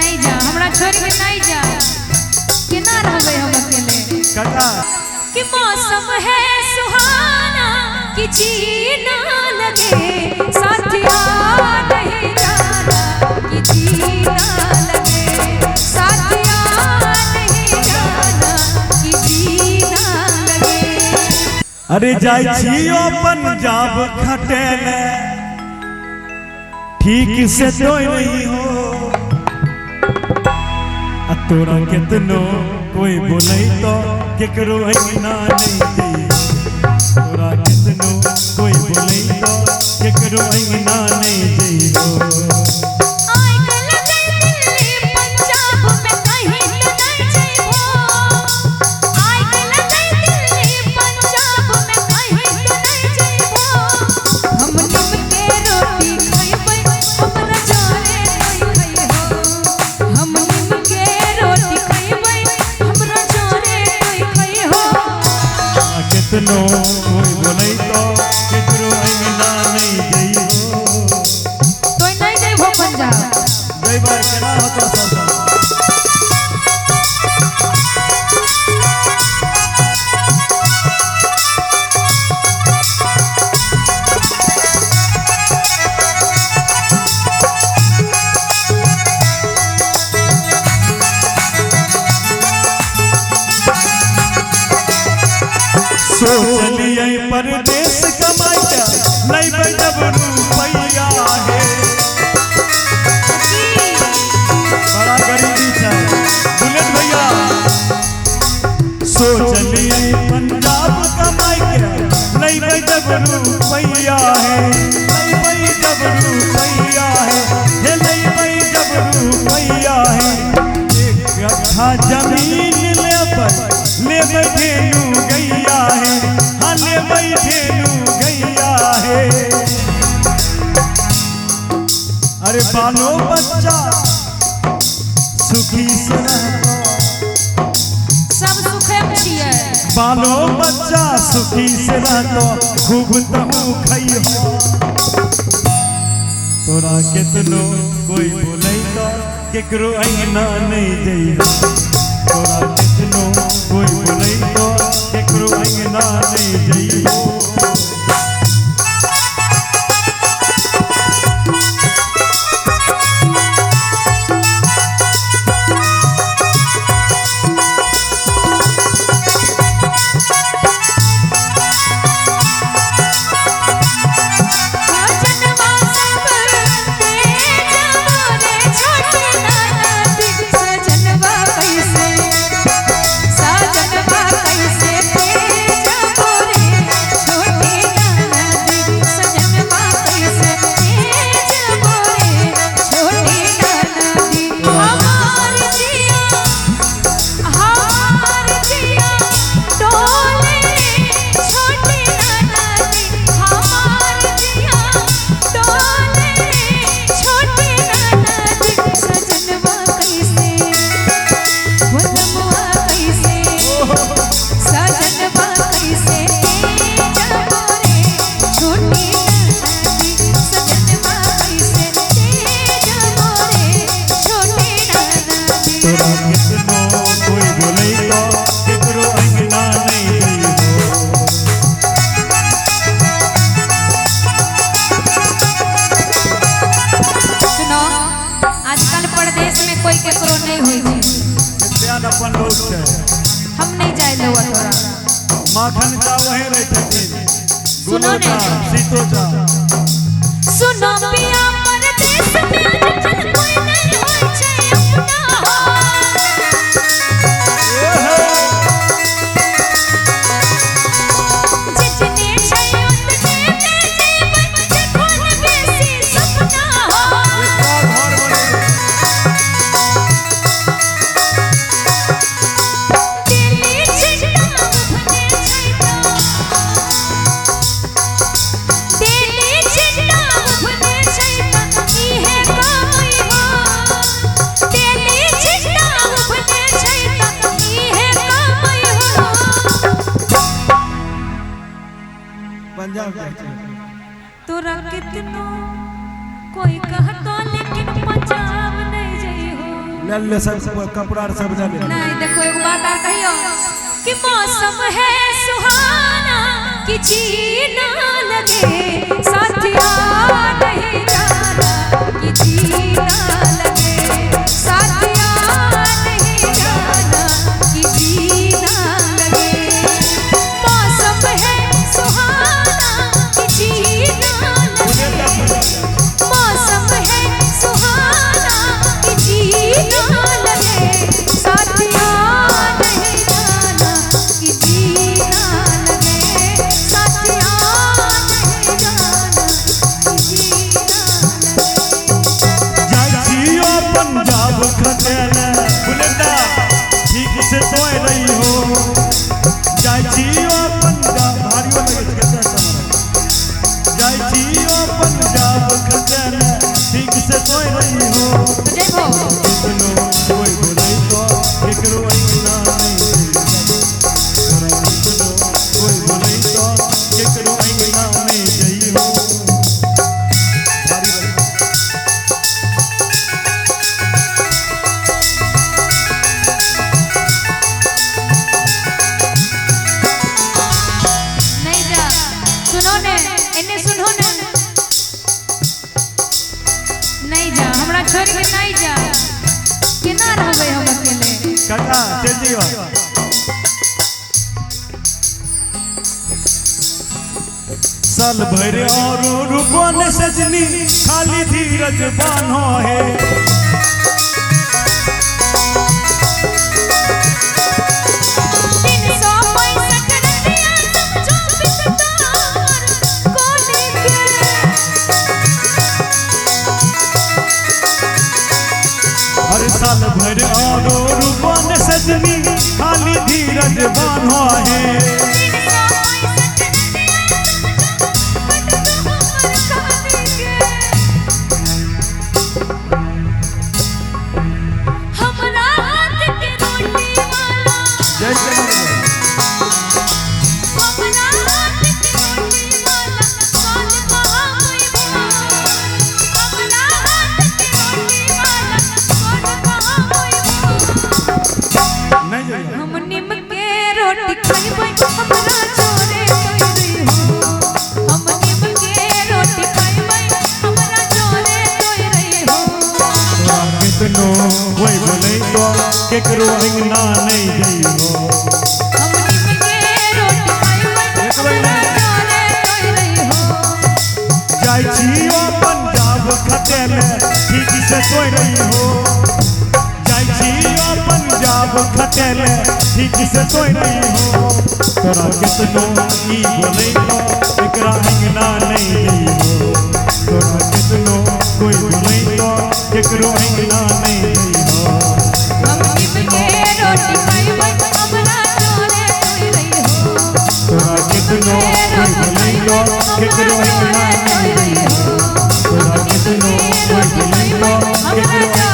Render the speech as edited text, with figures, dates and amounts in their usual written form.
नहीं जा हमरा छोड़ के नहीं जा केना रहबे हम अकेले कका कि मौसम है सुहाना कि जी ना लगे साथिया नहीं जाना कि जी ना लगे साथिया नहीं जाना कि जी ना लगे। अरे जाई छियो पंजाब खटेले ठीक से तो नहीं हो तोरा कितनो कोई बोले तो केकरो ना नहीं दी तोरा कितनो कोई बोले तो केकरो ना नहीं दी हो आय कल गई दिल्ली पंजाब में कहीं तो नहीं जाइबो आय कल गई दिल्ली पंजाब में कहीं तो नहीं जाइबो हम नीम के रोटी खइबै हमरा जोरे नहीं खइ हो हम नीम के रोटी खइबै हमरा जोरे नहीं खइ हो कितनो कोई बोले तो केकरो ना नहीं दी हो तो नहीं जाइबो पंजाब जय बार केना होतो सब सोचलिए परदेश कमाइया नहीं जब रुपैया है बड़ा गरीबी है बुलेट भैया सोचलिए पंजाब कमाइया नहीं जब रुपैया है नहीं जब रुपैया है नहीं जब रुपैया है एक कट्ठा जमीन ले बैठेनु गैया है हाँ ले बैठेनु गैया है अरे बालो बच्चा सुखी से रहतो सब सुखे छिए बालो बच्चा सुखी से रहतो खूब तहु खइहो तोरा कितनो कोई बोले तो केकरो ना नहीं जइहो तोरा कितनो कोई बोले तो केकरो ना नहीं जइहो हम नहीं जाए लेवा तोरा माखन का वही रहते सुनो ने सीतो जा सुनो पिया परदेश में अनचल कोई नहीं होय छै अपना जितने छै उतने में जीवन जखन बेसी सपना हो तोरा कितनो कोई कहतो लेकिन पंजाब नहीं जाई हो ले ले सब कपड़ा सब ले ले। नहीं देखो एक बात और कहियो कि मौसम है सुहाना कि जीना लगे साथिया नहीं जाना कि जीना लगे साथिया नहीं जाना कि जीना लगे मौसम है सुहाना कि जीना लगे मौसम है सुहाना कि जीना लगे साथिया नहीं जाना कि जीना लगे साथिया नहीं जाना कि जीना लगे जाई जियो पंजाब खतेले बुलेंदा ठीक से सोए रही हो जाई जियो पंजाब भारियो लगे कैसे सामान जाई जियो पंजाब खतेले ठीक से सोए रही हो जय हो कितनो कोई बोले तो एकरो ना नहीं तोरा कितनो कोई बोले तो एकरो ना नहीं जई हो नहीं जा सुनो ने इन्हें सुनो ने नहीं जा हमरा छोड़ के नहीं जा केना रहबे हम अकेले काका चल जियो साल भर और रुको न सजनी खाली धीरज बान्हो है दिन सौ पैंसठ रतिया समझो बिस्तार कोने के हर साल भर और रुको न सजनी खाली धीरज बान्हो है दिन सौ पैंसठ रतिया समझो हमरा हाथ के रोटी वाला जय जय हमरा हाथ के रोटी वाला कौन कहा कोई हमरा हाथ के रोटी वाला कौन कहा कोई नहीं जय हम निम के रोटी खाइबै हमरा चोरे तोई हो हम निम के रोटी खाइबै हमरा चोरे तोई रही हो तोरा कितनो कोई बोले तो केकरो अंगना नहीं जई हो हम निम के रोटी खाइबै हमरा चोरे तोई रही हो जाई जियो पंजाब खतेले ठीक से सोई रही हो जाई जियो पंजाब खतेले ठीक से सोई रही हो तोरा कितनो ई बोले तो एकरा अंगना नहीं जई हो तोरा कितनो कोई बोले तो केकरो अंगना नहीं जई हो हम निम के रोटी खाइबै हमरा चोरे तोई रही हो तोरा कितनो कोई बोले तो केकरो अंगना नहीं जई हो तोरा कितनो कोई बोले तो केकरो